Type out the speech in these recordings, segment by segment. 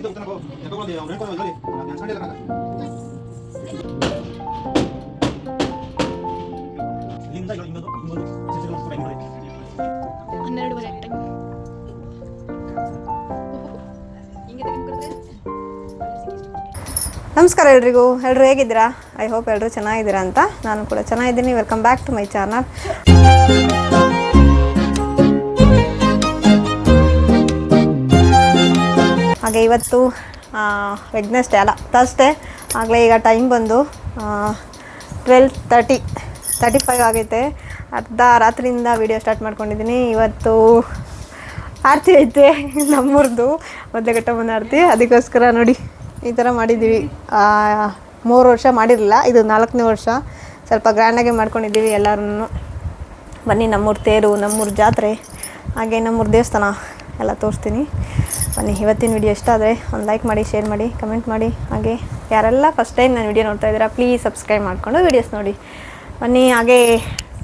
ನಮಸ್ಕಾರ ಎಲ್ರಿಗೂ. ಎಲ್ಲರೂ ಹೇಗಿದ್ದೀರಾ? ಐ ಹೋಪ್ ಎಲ್ಲರೂ ಚೆನ್ನಾಗಿದ್ದೀರಾ ಅಂತ. ನಾನು ಕೂಡ ಚೆನ್ನಾಗಿದ್ದೀನಿ. Welcome back to my channel. ಹಾಗೆ ಇವತ್ತು ವೆಡ್ನೆಸ್ಡೇ ಅಲ್ಲ, ಥರ್ಸ್ಡೇ. ಆಗಲೇ ಈಗ ಟೈಮ್ ಬಂದು 12:35 ಆಗೈತೆ. ಅರ್ಧ ರಾತ್ರಿಯಿಂದ ವೀಡಿಯೋ ಸ್ಟಾರ್ಟ್ ಮಾಡ್ಕೊಂಡಿದ್ದೀನಿ. ಇವತ್ತು ಆರತಿ ಐತೆ, ನಮ್ಮೂರ್ದು ಮೊದಲಘಟ್ಟಮ್ಮನ ಆರತಿ. ಅದಕ್ಕೋಸ್ಕರ ನೋಡಿ ಈ ಥರ ಮಾಡಿದ್ದೀವಿ. 3 ವರ್ಷ ಮಾಡಿರಲಿಲ್ಲ, ಇದು 4ನೇ ವರ್ಷ. ಸ್ವಲ್ಪ ಗ್ರ್ಯಾಂಡಾಗೆ ಮಾಡ್ಕೊಂಡಿದ್ದೀವಿ ಎಲ್ಲರೂ. ಬನ್ನಿ, ನಮ್ಮೂರು ತೇರು, ನಮ್ಮೂರು ಜಾತ್ರೆ, ಹಾಗೆ ನಮ್ಮೂರು ದೇವಸ್ಥಾನ ಎಲ್ಲ ತೋರಿಸ್ತೀನಿ. ಬನ್ನಿ, ಇವತ್ತಿನ ವಿಡಿಯೋ ಇಷ್ಟ ಆದರೆ ಒಂದು ಲೈಕ್ ಮಾಡಿ, ಶೇರ್ ಮಾಡಿ, ಕಮೆಂಟ್ ಮಾಡಿ. ಹಾಗೆ ಯಾರೆಲ್ಲ ಫಸ್ಟ್ ಟೈಮ್ ನಾನು ವಿಡಿಯೋ ನೋಡ್ತಾ ಇದ್ದೀರಾ, ಪ್ಲೀಸ್ ಸಬ್ಸ್ಕ್ರೈಬ್ ಮಾಡಿಕೊಂಡು ವೀಡಿಯೋಸ್ ನೋಡಿ. ಬನ್ನಿ. ಹಾಗೆ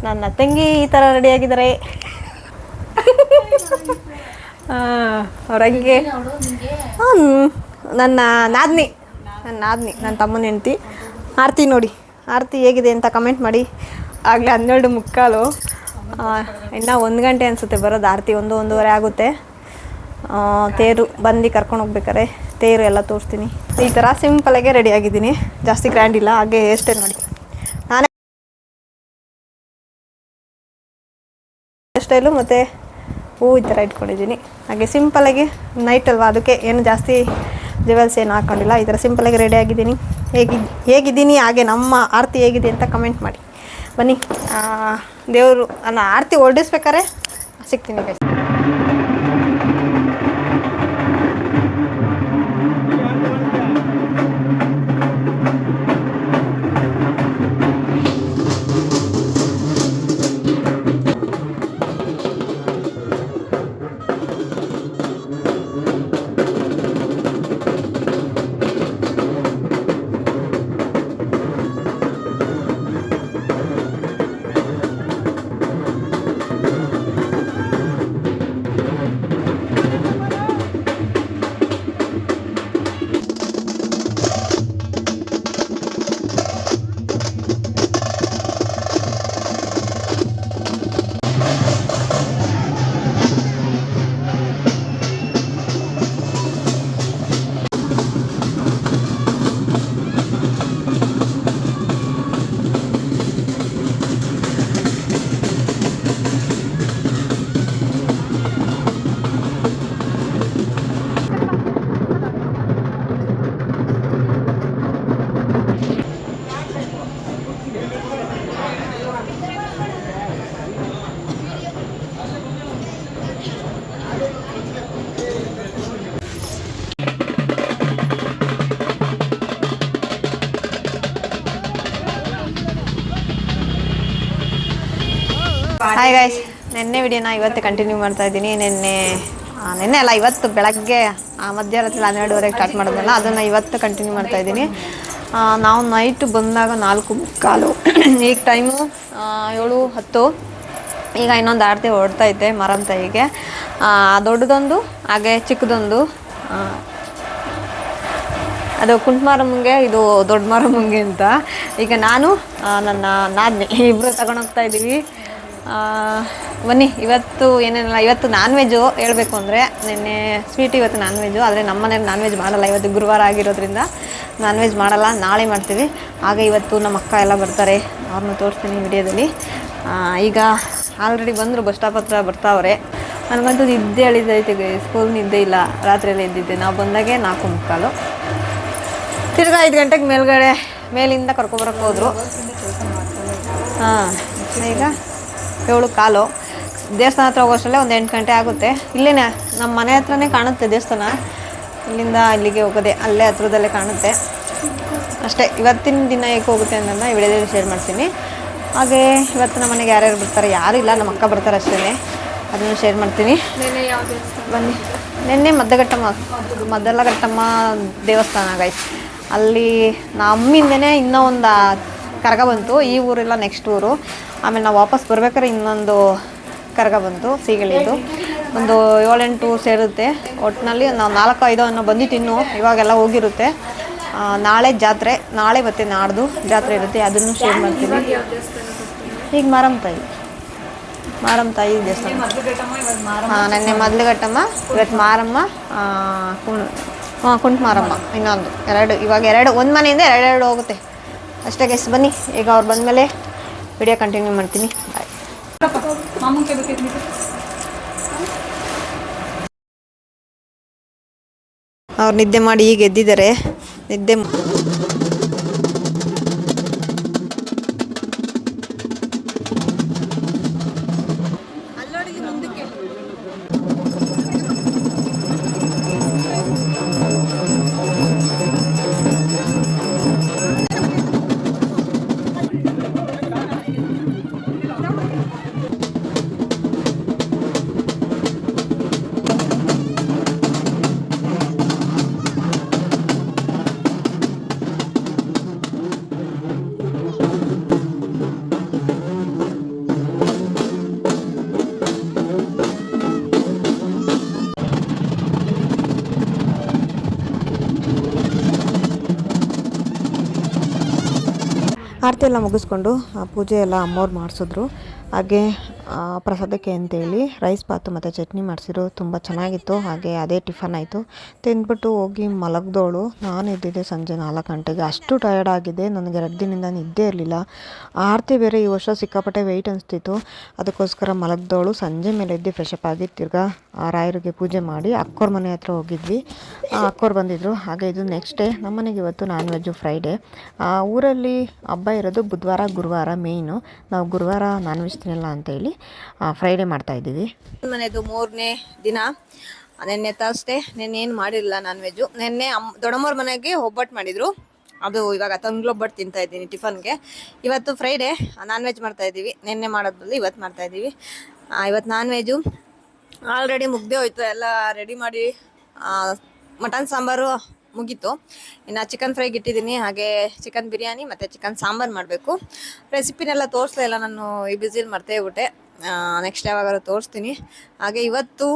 ನನ್ನ ತಂಗಿ ಈ ಥರ ರೆಡಿಯಾಗಿದ್ದಾರೆ. ಅವ್ರಂಗೆ ನನ್ನ ನಾದ್ನಿ, ನನ್ನ ತಮ್ಮನ ಹೆಂಡತಿ ಆರತಿ. ನೋಡಿ ಆರತಿ ಹೇಗಿದೆ ಅಂತ ಕಮೆಂಟ್ ಮಾಡಿ. ಆಗಲೇ 12:45, ಇನ್ನು 1 ಗಂಟೆ ಅನಿಸುತ್ತೆ ಬರೋದು. ಆರತಿ 1-1:30 ಆಗುತ್ತೆ. ತೇರು ಬಂದು ಕರ್ಕೊಂಡು ಹೋಗ್ಬೇಕಾರೆ ತೇರು ಎಲ್ಲ ತೋರಿಸ್ತೀನಿ. ಈ ಥರ ಸಿಂಪಲಾಗೆ ರೆಡಿ ಆಗಿದ್ದೀನಿ, ಜಾಸ್ತಿ ಗ್ರ್ಯಾಂಡ್ ಇಲ್ಲ. ಹಾಗೆ ಹೇರ್ ಸ್ಟೈಲ್ ಮಾಡಿ ನಾನೇ ಹೇರ್ ಸ್ಟೈಲು ಮತ್ತು ಹೂ ಈ ಥರ ಇಟ್ಕೊಂಡಿದ್ದೀನಿ. ಹಾಗೆ ಸಿಂಪಲಾಗಿ ನೈಟ್ ಅಲ್ವಾ, ಅದಕ್ಕೆ ಏನು ಜಾಸ್ತಿ ಜ್ಯುವೆಲ್ಸ್ ಏನು ಹಾಕ್ಕೊಂಡಿಲ್ಲ. ಈ ಥರ ಸಿಂಪಲಾಗಿ ರೆಡಿ ಆಗಿದ್ದೀನಿ. ಹೇಗಿದ್ದೀನಿ, ಹಾಗೆ ನಮ್ಮ ಆರತಿ ಹೇಗಿದೆ ಅಂತ ಕಮೆಂಟ್ ಮಾಡಿ. ಬನ್ನಿ, ದೇವರು ಆರತಿ ಹೊರಡಿಸ್ಬೇಕಾರೆ ಸಿಗ್ತೀನಿ ಗೈಸ್. ಹಾಯ್ ಗೈಸ್, ನೆನ್ನೆ ವಿಡಿಯೋನ ಇವತ್ತು ಕಂಟಿನ್ಯೂ ಮಾಡ್ತಾಯಿದ್ದೀನಿ. ನೆನ್ನೆ ಅಲ್ಲ, ಇವತ್ತು ಬೆಳಗ್ಗೆ ಮಧ್ಯರಾತ್ರಿ 12:30 ಸ್ಟಾರ್ಟ್ ಮಾಡೋದಲ್ಲ, ಅದನ್ನು ಇವತ್ತು ಕಂಟಿನ್ಯೂ ಮಾಡ್ತಾಯಿದ್ದೀನಿ. ನಾವು ನೈಟ್ ಬಂದಾಗ 4:45, ಈಗ ಟೈಮು 7:10. ಈಗ ಇನ್ನೊಂದು ಆರತಿ ಹೊರಡ್ತೈತೆ ಮರಮ್ ತಾಯಿಗೆ. ದೊಡ್ಡದೊಂದು ಹಾಗೆ ಚಿಕ್ಕದೊಂದು. ಅದು ಕುಂಟಮಾರಮ್ಮಂಗೆ, ಇದು ದೊಡ್ಡ ಮಾರಮ್ಮಂಗೆ ಅಂತ. ಈಗ ನಾನು ನನ್ನ ನಾದ್ನಿ ಇಬ್ಬರು ತಗೊಂಡೋಗ್ತಾ ಇದ್ದೀವಿ. ಬನ್ನಿ, ಇವತ್ತು ಏನೇನಲ್ಲ, ಇವತ್ತು ನಾನ್ ವೆಜ್ಜು ಹೇಳಬೇಕು ಅಂದರೆ. ನಿನ್ನೆ ಸ್ವೀಟ್, ಇವತ್ತು ನಾನ್ ವೆಜ್ಜು. ಆದರೆ ನಮ್ಮ ಮನೇಲಿ ನಾನ್ ವೆಜ್ ಮಾಡಲ್ಲ. ಇವತ್ತು ಗುರುವಾರ ಆಗಿರೋದ್ರಿಂದ ನಾನ್ ವೆಜ್ ಮಾಡಲ್ಲ, ನಾಳೆ ಮಾಡ್ತೀವಿ. ಹಾಗೆ ಇವತ್ತು ನಮ್ಮ ಅಕ್ಕ ಎಲ್ಲ ಬರ್ತಾರೆ, ಅವ್ರನ್ನ ತೋರಿಸ್ತೀನಿ ವಿಡಿಯೋದಲ್ಲಿ. ಈಗ ಆಲ್ರೆಡಿ ಬಂದರು, ಬಸ್ ಸ್ಟಾಪ್ ಹತ್ರ ಬರ್ತಾವ್ರೆ. ನನಗಂತೂ ನಿದ್ದೆ ಎಳಿದೈತೆ, ಸ್ಕೂಲ್ ನಿದ್ದೆ ಇಲ್ಲ, ರಾತ್ರಿಯಲ್ಲೇ ಇದ್ದಿದ್ದೆ. ನಾವು ಬಂದಾಗೆ 4:45. ತಿರ್ಗಾ 5 ಗಂಟೆಗೆ ಮೇಲಿಂದ ಕರ್ಕೊಬರಕ್ಕೆ ಹೋದರು. ಈಗ 7:15. ದೇವಸ್ಥಾನ ಹತ್ರ ಹೋಗೋಷ್ಟರಲ್ಲೇ ಒಂದು 8 ಗಂಟೆ ಆಗುತ್ತೆ. ಇಲ್ಲೇ ನಮ್ಮ ಮನೆ ಹತ್ರನೇ ಕಾಣುತ್ತೆ ದೇವಸ್ಥಾನ. ಇಲ್ಲಿಂದ ಇಲ್ಲಿಗೆ ಹೋಗೋದೆ, ಅಲ್ಲೇ ಹತ್ರದಲ್ಲೇ ಕಾಣುತ್ತೆ ಅಷ್ಟೇ. ಇವತ್ತಿನ ದಿನ ಹೇಗೆ ಹೋಗುತ್ತೆ ಅನ್ನೋದನ್ನ ಈ ವಿಡಿಯೋದಲ್ಲಿ ಶೇರ್ ಮಾಡ್ತೀನಿ. ಹಾಗೆ ಇವತ್ತು ನಮ್ಮ ಮನೆಗೆ ಯಾರ್ಯಾರು ಬರ್ತಾರೆ, ಯಾರೂ ಇಲ್ಲ, ನಮ್ಮ ಅಕ್ಕ ಬರ್ತಾರೆ ಅಷ್ಟೇ. ಅದನ್ನು ಶೇರ್ ಮಾಡ್ತೀನಿ. ಬನ್ನಿ. ನಿನ್ನೆ ಮದ್ದಲಘಟ್ಟಮ್ಮ ದೇವಸ್ಥಾನ ಗೈಸ್. ಅಲ್ಲಿ ನಮ್ಮಿಂದನೇ ಇನ್ನೂ ಒಂದು ಕರಗ ಬಂತು. ಈ ಊರೆಲ್ಲ ನೆಕ್ಸ್ಟ್ ಊರು. ಆಮೇಲೆ ನಾವು ವಾಪಸ್ ಬರ್ಬೇಕಾದ್ರೆ ಇನ್ನೊಂದು ಕರಗ ಬಂತು, ಸೀಗಳಿದ್ದು. ಒಂದು 7-8 ಸೇರುತ್ತೆ. ಒಟ್ಟಿನಲ್ಲಿ ನಾವು 4-5 ಅನ್ನೋ ಬಂದಿತ್ತು, ಇನ್ನೂ ಇವಾಗೆಲ್ಲ ಹೋಗಿರುತ್ತೆ. ನಾಳೆ ಜಾತ್ರೆ, ನಾಳೆ ಮತ್ತು ನಾಡ್ದು ಜಾತ್ರೆ ಇರುತ್ತೆ, ಅದನ್ನು ಶೇರ್ ಮಾಡ್ತೀನಿ. ಈಗ ಮಾರಮ್ಮ ತಾಯಿ ದೇವಸ್ಥಾನ. ನೆನ್ನೆ ಮೊದಲುಘಟ್ಟಮ್ಮ, ಇವತ್ತು ಮಾರಮ್ಮ, ಕುಂಟ ಮಾರಮ್ಮ, ಇನ್ನೊಂದು 2. ಇವಾಗ 2 ಒಂದು ಮನೆಯಿಂದ 2 ಹೋಗುತ್ತೆ ಅಷ್ಟೇ ಗೈಸ್. ಬನ್ನಿ, ಈಗ ಅವ್ರು ಬಂದಮೇಲೆ ವಿಡಿಯೋ ಕಂಟಿನ್ಯೂ ಮಾಡ್ತೀನಿ. ಬಾಯ್. ಅವ್ರು ನಿದ್ದೆ ಮಾಡಿ ಈಗ ಎದ್ದಿದ್ದಾರೆ. ನಿದ್ದೆ ಆರತಿ ಎಲ್ಲ ಮುಗಿಸ್ಕೊಂಡು ಪೂಜೆ ಎಲ್ಲ ಅಮ್ಮವ್ರು ಮಾಡಿಸಿದ್ರು. ಹಾಗೆ ಪ್ರಸಾದಕ್ಕೆ ಅಂತೇಳಿ ರೈಸ್ ಬಾತು ಮತ್ತು ಚಟ್ನಿ ಮಾಡಿಸಿದ್ರು, ತುಂಬ ಚೆನ್ನಾಗಿತ್ತು. ಹಾಗೆ ಅದೇ ಟಿಫನ್ ಆಯಿತು. ತಿಂದ್ಬಿಟ್ಟು ಹೋಗಿ ಮಲಗ್ದೋಳು. ನಾನು ಎದ್ದಿದ್ದೆ ಸಂಜೆ 4 ಗಂಟೆಗೆ. ಅಷ್ಟು ಟಯರ್ಡ್ ಆಗಿದೆ, ನನಗೆ 2 ದಿನದಿಂದ ನಿದ್ದೆ ಇರಲಿಲ್ಲ. ಆರತಿ ಬೇರೆ ಈ ವರ್ಷ ಸಿಕ್ಕಾಪಟ್ಟೆ ವೆಯ್ಟ್ ಅನಿಸ್ತಿತ್ತು, ಅದಕ್ಕೋಸ್ಕರ ಮಲಗ್ದೋಳು. ಸಂಜೆ ಮೇಲೆ ಎದ್ದು ಫ್ರೆಶಪ್ ಆಗಿ ತಿರ್ಗಾ ರಾಯರಿಗೆ ಪೂಜೆ ಮಾಡಿ ಅಕ್ಕೋರ ಮನೆ ಹತ್ರ ಹೋಗಿದ್ವಿ. ಅಕ್ಕೋರು ಬಂದಿದ್ದರು. ಹಾಗೆ ಇದು ನೆಕ್ಸ್ಟ್ ಡೇ. ನಮ್ಮನೆಗೆ ಇವತ್ತು ನಾನ್ ವೆಜ್ಜು ಫ್ರೈಡೇ. ಊರಲ್ಲಿ ಹಬ್ಬ ಇರೋದು ಬುಧವಾರ ಗುರುವಾರ ಮೇಯ್ನು. ನಾವು ಗುರುವಾರ ನಾನ್ ವೆಜ್ ತಿನ್ನಲ್ಲ ಅಂತೇಳಿ ಫ್ರೈಡೇ ಮಾಡ್ತಾಯಿದ್ದೀವಿ. ಮನೆಯದು 3ನೇ ದಿನ. ನೆನ್ನೆ ತರ್ಸ್ಡೇ. ನೆನ್ನೆ ಏನು ಮಾಡಿರಲಿಲ್ಲ ನಾನ್ ವೆಜ್ಜು. ನೆನ್ನೆ ದೊಡ್ಡಮ್ಮವ್ರ ಮನೆಗೆ ಒಬ್ಬಟ್ಟು ಮಾಡಿದರು, ಅದು ಇವಾಗ ತಂಗ್ಳೊಬ್ಬಟ್ಟು ತಿಂತಾಯಿದ್ದೀನಿ ಟಿಫನ್ಗೆ. ಇವತ್ತು ಫ್ರೈಡೇ, ನಾನ್ ವೆಜ್ ಮಾಡ್ತಾಯಿದ್ದೀವಿ. ನೆನ್ನೆ ಮಾಡೋದ್ರಲ್ಲಿ ಇವತ್ತು ಮಾಡ್ತಾಯಿದ್ದೀವಿ. ಇವತ್ತು ನಾನ್ ವೆಜ್ಜು ಆಲ್ರೆಡಿ ಮುಗ್ದೇ ಹೋಯ್ತು. ಎಲ್ಲ ರೆಡಿ ಮಾಡಿ ಮಟನ್ ಸಾಂಬಾರು ಮುಗೀತು. ಇನ್ನು ಚಿಕನ್ ಫ್ರೈಗೆ ಇಟ್ಟಿದ್ದೀನಿ. ಹಾಗೆ ಚಿಕನ್ ಬಿರಿಯಾನಿ ಮತ್ತು ಚಿಕನ್ ಸಾಂಬಾರು ಮಾಡಬೇಕು. ರೆಸಿಪಿನೆಲ್ಲ ತೋರಿಸ್ಲಿಲ್ಲ, ನಾನು ಈ ಬ್ಯುಸಿಲಿ ಮರ್ತೇಬಿಟ್ಟೆ. ನೆಕ್ಸ್ಟ್ ಯಾವಾಗಾದ್ರು ತೋರಿಸ್ತೀನಿ. ಹಾಗೆ ಇವತ್ತು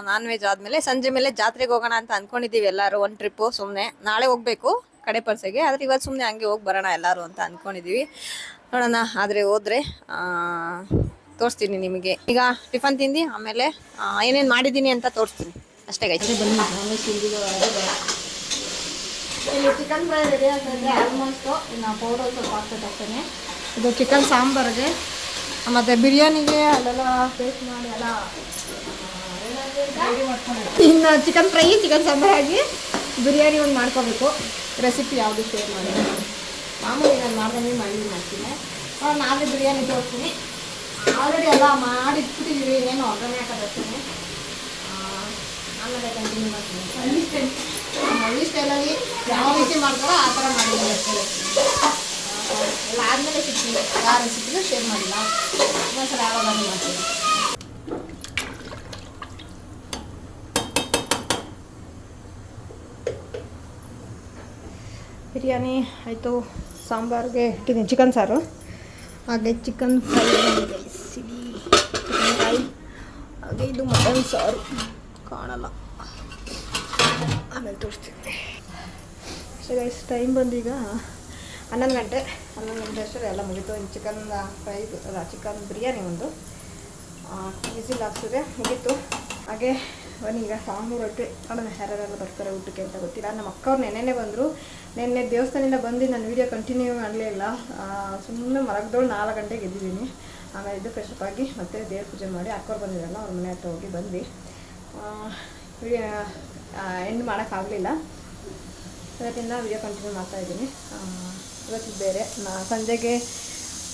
ನಾನ್ ವೆಜ್ ಆದಮೇಲೆ ಸಂಜೆ ಮೇಲೆ ಜಾತ್ರೆಗೆ ಹೋಗೋಣ ಅಂತ ಅಂದ್ಕೊಂಡಿದ್ದೀವಿ ಎಲ್ಲರೂ. ಒಂದು ಟ್ರಿಪ್ಪು ಸುಮ್ಮನೆ. ನಾಳೆ ಹೋಗಬೇಕು ಕಡೆ ಪರ್ಸೆಗೆ, ಆದರೆ ಇವತ್ತು ಸುಮ್ಮನೆ ಹಂಗೆ ಹೋಗಿ ಬರೋಣ ಎಲ್ಲರೂ ಅಂತ ಅಂದ್ಕೊಂಡಿದ್ದೀವಿ. ನೋಡೋಣ, ಆದರೆ ಹೋದರೆ ತೋರಿಸ್ತೀನಿ ನಿಮಗೆ. ಈಗ ಟಿಫನ್ ತಿಂದು ಆಮೇಲೆ ಏನೇನು ಮಾಡಿದ್ದೀನಿ ಅಂತ ತೋರಿಸ್ತೀನಿ ಅಷ್ಟೇ ಗೈಸ್. ಇಲ್ಲಿ ಚಿಕನ್ ಫ್ರೈ ರೆಡಿ ಆಗ್ತದೆ ಆಲ್ಮೋಸ್ಟು. ಇನ್ನು ಪೌಡರ್ ಸ್ವಲ್ಪ ಹಾಕ್ತೇನೆ. ಇದು ಚಿಕನ್ ಸಾಂಬಾರಿಗೆ ಮತ್ತು ಬಿರಿಯಾನಿಗೆ ಅಲ್ಲೆಲ್ಲ ಪೇಸ್ಟ್ ಮಾಡಿ ಎಲ್ಲ ರೆಡಿ ಮಾಡ್ಕೊಂಡಿರ್ತೀನಿ. ಇನ್ನು ಚಿಕನ್ ಫ್ರೈ ಚಿಕನ್ ಸಾಂಬಾರಾಗಿ ಬಿರಿಯಾನಿ ಒಂದು ಮಾಡ್ಕೋಬೇಕು. ರೆಸಿಪಿ ಯಾವುದು ಶೇರ್ ಮಾಡಿ, ಮಾಮೂಲಿ ನಾನು ಮಾಡ್ದಂಗೆ ಮಾಡ್ತೀನಿ. ನಾಳೆ ಬಿರಿಯಾನಿ ತೋರಿಸ್ತೀನಿ. ಆಲ್ರೆಡಿ ಎಲ್ಲ ಮಾಡಿಟ್ಬಿಟ್ಟಿದ್ದೀವಿ, ಇನ್ನೇನು ಒಗ್ಗರಣೆ ಹಾಕೋದಷ್ಟೇ. ಆಮೇಲೆ ಕಂಟಿನ್ಯೂ ಮಾಡ್ತೀನಿ. ಹಳ್ಳಿ ಸ್ಟೈಲಲ್ಲಿ ಯಾವ ರೀತಿ ಮಾಡ್ತಾರೋ ಆ ಥರ ಮಾಡಿದ್ದೀನಿ ಅಷ್ಟೇ. ಎಲ್ಲ ಆದಮೇಲೆ ಸಿಗ್ತೀನಿ, ಯಾವ ರೆಸಿಪಿನೂ ಶೇರ್ ಮಾಡಿಲ್ಲ. ಇನ್ನೊಂದ್ಸಲ ಯಾವಾಗಾದ್ರೂ ಮಾಡ್ತೀನಿ. ಬಿರಿಯಾನಿ ಆಯಿತು, ಸಾಂಬಾರಿಗೆ ಇಟ್ಟಿದ್ದೀನಿ ಚಿಕನ್ ಸಾರು. ಹಾಗೆ ಚಿಕನ್ ಫ್ರೈ ಸಿಡಿ ಚಿಕನ್ ಫ್ರೈ. ಹಾಗೆ ಇದು ಮಟನ್ ಸಾರು ಕಾಣಲ್ಲ, ಆಮೇಲೆ ತೋರಿಸ್ತೀನಿ. ಸೊ ಗೈಸ್, ಟೈಮ್ ಬಂದೀಗ 11 ಗಂಟೆ ಅಷ್ಟೇ ಎಲ್ಲ ಮುಗೀತು. ಇನ್ನು ಚಿಕನ್ ಫ್ರೈ ಅಲ್ಲ ಚಿಕನ್ ಬಿರಿಯಾನಿ ಒಂದು ವಿಸಿಲ್ ಹಾಕ್ಸಿದ್ರೆ ಮುಗೀತು. ಹಾಗೆ ಬನ್ನಿ ಈಗ ಸಾಂಬಾರು ರೊಟ್ಟಿ ನೋಡೋಣ ಯಾರ್ಯಾರೆಲ್ಲ ಬರ್ತಾರೆ ಊಟಕ್ಕೆ ಅಂತ ಗೊತ್ತಿಲ್ಲ. ನಮ್ಮ ಅಕ್ಕವ್ರು ನೆನ್ನೆ ಬಂದರು. ನೆನ್ನೆ ದೇವಸ್ಥಾನದಿಂದ ಬಂದು ನಾನು ವೀಡಿಯೋ ಕಂಟಿನ್ಯೂ ಮಾಡಲೇ ಇಲ್ಲ. ಸುಮ್ಮನೆ ಮಲಗ್ದೋಳು 4 ಗಂಟೆಗೆ ಎದ್ದಿದ್ದೀನಿ. ಆಮೇಲೆ ಇದು ಫ್ರೆಶಪ್ ಆಗಿ ಮತ್ತೆ ದೇವ್ರ ಪೂಜೆ ಮಾಡಿ ಅಕ್ಕವ್ರು ಬಂದಿರಲ್ಲ ಅವ್ರ ಮನೆ ಹತ್ರ ಹೋಗಿ ಬಂದು ವಿಡಿಯೋ ಎಂಡ್ ಮಾಡೋಕ್ಕಾಗಲಿಲ್ಲ. ಇವತ್ತಿಂದ ವಿಡಿಯೋ ಕಂಟಿನ್ಯೂ ಮಾಡ್ತಾಯಿದ್ದೀನಿ. ಇವತ್ತು ಬೇರೆ ಸಂಜೆಗೆ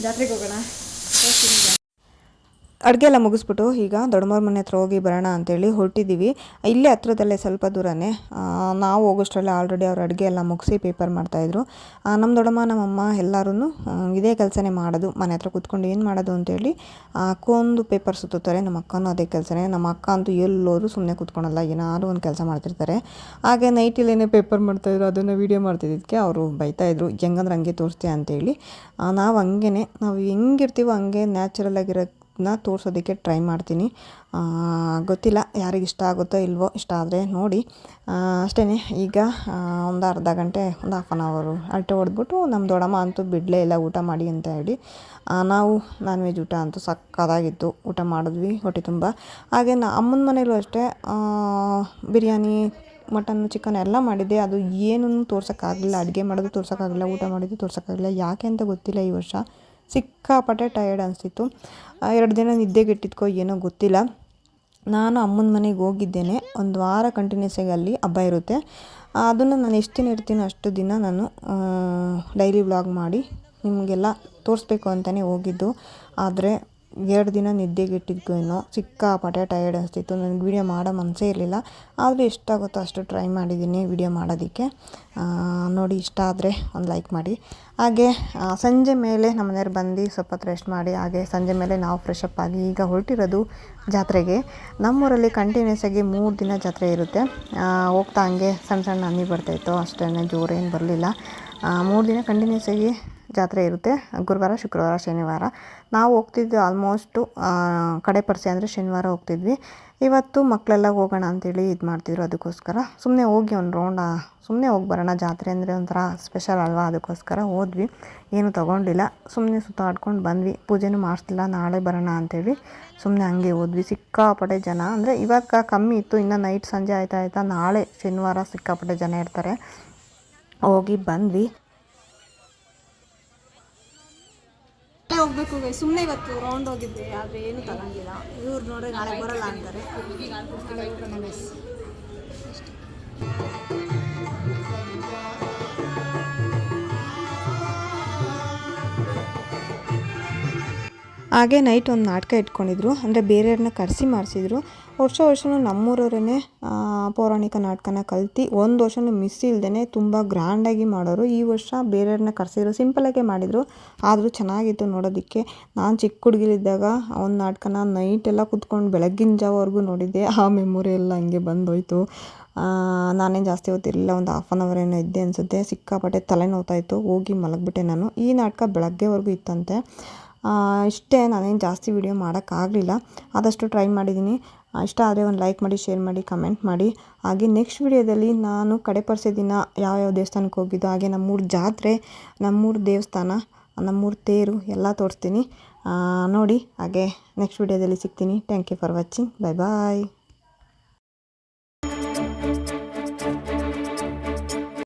ಜಾತ್ರೆಗೆ ಹೋಗೋಣ. ಅಡುಗೆ ಎಲ್ಲ ಮುಗಿಸ್ಬಿಟ್ಟು ಈಗ ದೊಡ್ಡಮ್ಮವ್ರ ಮನೆ ಹತ್ರ ಹೋಗಿ ಬರೋಣ ಅಂತೇಳಿ ಹೊರಟಿದ್ದೀವಿ. ಇಲ್ಲೇ ಹತ್ರದಲ್ಲೇ ಸ್ವಲ್ಪ ದೂರನೇ. ನಾವು ಹೋಗೋಷ್ಟರಲ್ಲೇ ಆಲ್ರೆಡಿ ಅವ್ರು ಅಡುಗೆ ಎಲ್ಲ ಮುಗಿಸಿ ಪೇಪರ್ ಮಾಡ್ತಾಯಿದ್ರು. ನಮ್ಮ ದೊಡ್ಡಮ್ಮ ನಮ್ಮಮ್ಮ ಎಲ್ಲರೂ ಇದೇ ಕೆಲಸನೇ ಮಾಡೋದು. ಮನೆ ಹತ್ರ ಕೂತ್ಕೊಂಡು ಏನು ಮಾಡೋದು ಅಂತೇಳಿ ಅಕ್ಕೊಂದು ಪೇಪರ್ ಸುತ್ತುತ್ತಾರೆ. ನಮ್ಮ ಅಕ್ಕನೂ ಅದೇ ಕೆಲಸನೇ. ನಮ್ಮ ಅಕ್ಕ ಅಂತೂ ಎಲ್ಲರೂ ಸುಮ್ಮನೆ ಕೂತ್ಕೊಳಲ್ಲ, ಏನಾದರೂ ಒಂದು ಕೆಲಸ ಮಾಡ್ತಿರ್ತಾರೆ. ಹಾಗೆ ನೈಟಿಲೇನೇ ಪೇಪರ್ ಮಾಡ್ತಾಯಿದ್ರು, ಅದನ್ನು ವೀಡಿಯೋ ಮಾಡ್ತಿದ್ದಕ್ಕೆ ಅವರು ಬೈತಾಯಿದ್ರು, ಹೆಂಗಂದ್ರೆ ಹಂಗೆ ತೋರಿಸ್ತೀಯ ಅಂತೇಳಿ. ನಾವು ಹಂಗೇ ನಾವು ಹೆಂಗಿರ್ತೀವೋ ಹಂಗೆ ನ್ಯಾಚುರಲ್ ಆಗಿರೋ ಇದನ್ನ ತೋರಿಸೋದಕ್ಕೆ ಟ್ರೈ ಮಾಡ್ತೀನಿ. ಗೊತ್ತಿಲ್ಲ ಯಾರಿಗೆ ಇಷ್ಟ ಆಗುತ್ತೋ ಇಲ್ವೋ, ಇಷ್ಟ ಆದರೆ ನೋಡಿ. ಅಷ್ಟೇ. ಈಗ ಒಂದು ಅರ್ಧ ಗಂಟೆ, ಒಂದು ಹಾಫ್ ಆನ್ ಅವರು ಅಳತೆ ಹೊಡೆದ್ಬಿಟ್ಟು ನಮ್ಮ ದೊಡ್ಡಮ್ಮ ಅಂತೂ ಬಿಡಲೇ ಇಲ್ಲ ಊಟ ಮಾಡಿ ಅಂತ ಹೇಳಿ. ನಾವು ನಾನ್ ವೆಜ್ ಊಟ ಅಂತೂ ಸಕ್ಕತ್ತಾಗಿತ್ತು, ಊಟ ಮಾಡಿದ್ವಿ ಹೊಟ್ಟೆ ತುಂಬ. ಹಾಗೆ ಅಮ್ಮನ ಮನೇಲೂ ಅಷ್ಟೇ ಬಿರಿಯಾನಿ, ಮಟನ್, ಚಿಕನ್ ಎಲ್ಲ ಮಾಡಿದ್ದೆ. ಅದು ಏನೂ ತೋರ್ಸೋಕ್ಕಾಗಲಿಲ್ಲ, ಅಡುಗೆ ಮಾಡೋದು ತೋರ್ಸೋಕ್ಕಾಗಲಿಲ್ಲ, ಊಟ ಮಾಡಿದ್ದು ತೋರ್ಸೋಕ್ಕಾಗಲಿಲ್ಲ. ಯಾಕೆ ಅಂತ ಗೊತ್ತಿಲ್ಲ. ಈ ವರ್ಷ ಸಿಕ್ಕಾಪಟ್ಟೆ ಟಯರ್ಡ್ ಅನಿಸ್ತಿತ್ತು. 2 ದಿನ ನಿದ್ದೆಗೆಟ್ಟಿದ್ಕೋ ಏನೋ ಗೊತ್ತಿಲ್ಲ. ನಾನು ಅಮ್ಮನ ಮನೆಗೆ ಹೋಗಿದ್ದೇನೆ. ಒಂದು ವಾರ ಕಂಟಿನ್ಯೂಸ್ ಆಗಿ ಅಲ್ಲಿ ಹಬ್ಬ ಇರುತ್ತೆ. ಅದನ್ನು ನಾನು ಎಷ್ಟು ದಿನ ಇರ್ತೀನೋ ಅಷ್ಟು ದಿನ ನಾನು ಡೈಲಿ ವ್ಲಾಗ್ ಮಾಡಿ ನಿಮಗೆಲ್ಲ ತೋರಿಸ್ಬೇಕು ಅಂತಲೇ ಹೋಗಿದ್ದು. ಆದರೆ 2 ದಿನ ನಿದ್ದೆಗೆಟ್ಟಿದ್ಕೋ ಏನೋ ಸಿಕ್ಕಾಪಟ್ಟೆ ಟಯರ್ಡ್ ಅನಿಸ್ತಿತ್ತು. ನನಗೆ ವೀಡಿಯೋ ಮಾಡೋ ಮನಸ್ಸೇ ಇರಲಿಲ್ಲ. ಆದರೆ ಎಷ್ಟಾಗುತ್ತೋ ಅಷ್ಟು ಟ್ರೈ ಮಾಡಿದ್ದೀನಿ ವೀಡಿಯೋ ಮಾಡೋದಕ್ಕೆ. ನೋಡಿ, ಇಷ್ಟ ಆದರೆ ಒಂದು ಲೈಕ್ ಮಾಡಿ. ಹಾಗೆ ಸಂಜೆ ಮೇಲೆ ನಮ್ಮ ಮನೆಯವ್ರು ಬಂದು ಸ್ವಲ್ಪ ಹೊತ್ತು ರೆಸ್ಟ್ ಮಾಡಿ, ಹಾಗೆ ಸಂಜೆ ಮೇಲೆ ನಾವು ಫ್ರೆಶ್ ಅಪ್ ಆಗಿ ಈಗ ಹೊರಟಿರೋದು ಜಾತ್ರೆಗೆ. ನಮ್ಮೂರಲ್ಲಿ ಕಂಟಿನ್ಯೂಸ್ ಆಗಿ 3 ದಿನ ಜಾತ್ರೆ ಇರುತ್ತೆ. ಹೋಗ್ತಾ ಹಂಗೆ ಸಣ್ಣ ಸಣ್ಣ ಹನಿ ಬರ್ತಾಯಿತ್ತು, ಅಷ್ಟೇ, ಜೋರೇನು ಬರಲಿಲ್ಲ. 3 ದಿನ ಕಂಟಿನ್ಯೂಸ್ ಆಗಿ ಜಾತ್ರೆ ಇರುತ್ತೆ. ಗುರುವಾರ, ಶುಕ್ರವಾರ, ಶನಿವಾರ. ನಾವು ಹೋಗ್ತಿದ್ವಿ ಆಲ್ಮೋಸ್ಟು ಕಡೆ ಪರಿಚಯ ಅಂದರೆ ಶನಿವಾರ ಹೋಗ್ತಿದ್ವಿ. ಇವತ್ತು ಮಕ್ಕಳೆಲ್ಲ ಹೋಗೋಣ ಅಂತೇಳಿ ಇದು ಮಾಡ್ತಿದ್ರು. ಅದಕ್ಕೋಸ್ಕರ ಸುಮ್ಮನೆ ಹೋಗಿ ಒಂದು ರೌಂಡ್ ಸುಮ್ಮನೆ ಹೋಗಿ ಬರೋಣ, ಜಾತ್ರೆ ಅಂದರೆ ಒಂಥರ ಸ್ಪೆಷಲ್ ಅಲ್ವಾ, ಅದಕ್ಕೋಸ್ಕರ ಹೋದ್ವಿ. ಏನೂ ತೊಗೊಂಡಿಲ್ಲ, ಸುಮ್ಮನೆ ಸುತ್ತಾಡ್ಕೊಂಡು ಬಂದ್ವಿ. ಪೂಜೆನೂ ಮಾಡಿಸ್ಲಿಲ್ಲ, ನಾಳೆ ಬರೋಣ ಅಂತೇಳಿ ಸುಮ್ಮನೆ ಹಂಗೆ ಹೋದ್ವಿ. ಸಿಕ್ಕಾಪಟ್ಟೆ ಜನ, ಅಂದರೆ ಇವಾಗ ಕಮ್ಮಿ ಇತ್ತು, ಇನ್ನು ನೈಟ್ ಸಂಜೆ ಆಯ್ತಾ ನಾಳೆ ಶನಿವಾರ ಸಿಕ್ಕಾಪಟ್ಟೆ ಜನ ಇರ್ತಾರೆ. ಹೋಗಿ ಬಂದ್ವಿ. ಹೋಗ್ಬೇಕು ಸುಮ್ಮನೆ ಇವತ್ತು ರೌಂಡ್ ಹೋಗಿದ್ದೆ, ಆದರೆ ಏನು ತಗೊಂಡಿಲ್ಲ. ಇವ್ರು ನೋಡ್ರಿ ನಾಳೆ ಬರಲ್ಲ ಅಂತಾರೆ. ಹಾಗೆ ನೈಟ್ ಒಂದು ನಾಟಕ ಇಟ್ಕೊಂಡಿದ್ರು, ಅಂದರೆ ಬೇರೆಯವ್ರನ್ನ ಕರೆಸಿ ಮಾಡಿಸಿದ್ರು. ವರ್ಷವೂ ನಮ್ಮೂರವರೇ ಪೌರಾಣಿಕ ನಾಟಕನ ಕಲ್ತು ಒಂದು ವರ್ಷವೂ ಮಿಸ್ ಇಲ್ಲದೇ ತುಂಬ ಗ್ರ್ಯಾಂಡಾಗಿ ಮಾಡೋರು. ಈ ವರ್ಷ ಬೇರೆಯವ್ರನ್ನ ಕರೆಸಿದ್ರು, ಸಿಂಪಲಾಗೆ ಮಾಡಿದರು, ಆದರೂ ಚೆನ್ನಾಗಿತ್ತು ನೋಡೋದಕ್ಕೆ. ನಾನು ಚಿಕ್ಕ ಹುಡುಗಿಲಿದ್ದಾಗ ಒಂದು ನಾಟಕನ ನೈಟೆಲ್ಲ ಕೂತ್ಕೊಂಡು ಬೆಳಗ್ಗಿನ ಜಾವವರೆಗೂ ನೋಡಿದ್ದೆ. ಆ ಮೆಮೊರಿ ಎಲ್ಲ ಹಂಗೆ ಬಂದೋಯ್ತು. ನಾನೇನು ಜಾಸ್ತಿ ಹೊತ್ತಿರಲಿಲ್ಲ, ಒಂದು ಹಾಫ್ ಆನ್ ಅವರ್ ಏನೋ ಇದ್ದೆ ಅನಿಸುತ್ತೆ. ಸಿಕ್ಕಾಪಟ್ಟೆ ತಲೆ ನೋವ್ತಾಯಿತ್ತು, ಹೋಗಿ ಮಲಗಿಬಿಟ್ಟೆ ನಾನು. ಈ ನಾಟಕ ಬೆಳಗ್ಗೆವರೆಗೂ ಇತ್ತಂತೆ. ಇಷ್ಟೇ, ನಾನೇನು ಜಾಸ್ತಿ ವೀಡಿಯೋ ಮಾಡೋಕ್ಕಾಗಲಿಲ್ಲ, ಆದಷ್ಟು ಟ್ರೈ ಮಾಡಿದ್ದೀನಿ. ಇಷ್ಟ ಆದರೆ ಒಂದು ಲೈಕ್ ಮಾಡಿ, ಶೇರ್ ಮಾಡಿ, ಕಮೆಂಟ್ ಮಾಡಿ. ಹಾಗೆ ನೆಕ್ಸ್ಟ್ ವೀಡಿಯೋದಲ್ಲಿ ನಾನು ಕಡೆ ಪರಿಸೆ ದಿನ ಯಾವ್ಯಾವ ದೇವಸ್ಥಾನಕ್ಕೆ ಹೋಗಿದ್ದು, ಹಾಗೆ ನಮ್ಮೂರ ಜಾತ್ರೆ, ನಮ್ಮೂರ ದೇವಸ್ಥಾನ, ನಮ್ಮೂರ ತೇರು ಎಲ್ಲ ತೋರಿಸ್ತೀನಿ ನೋಡಿ. ಹಾಗೆ ನೆಕ್ಸ್ಟ್ ವೀಡಿಯೋದಲ್ಲಿ ಸಿಗ್ತೀನಿ. Thank you for watching. Bye bye.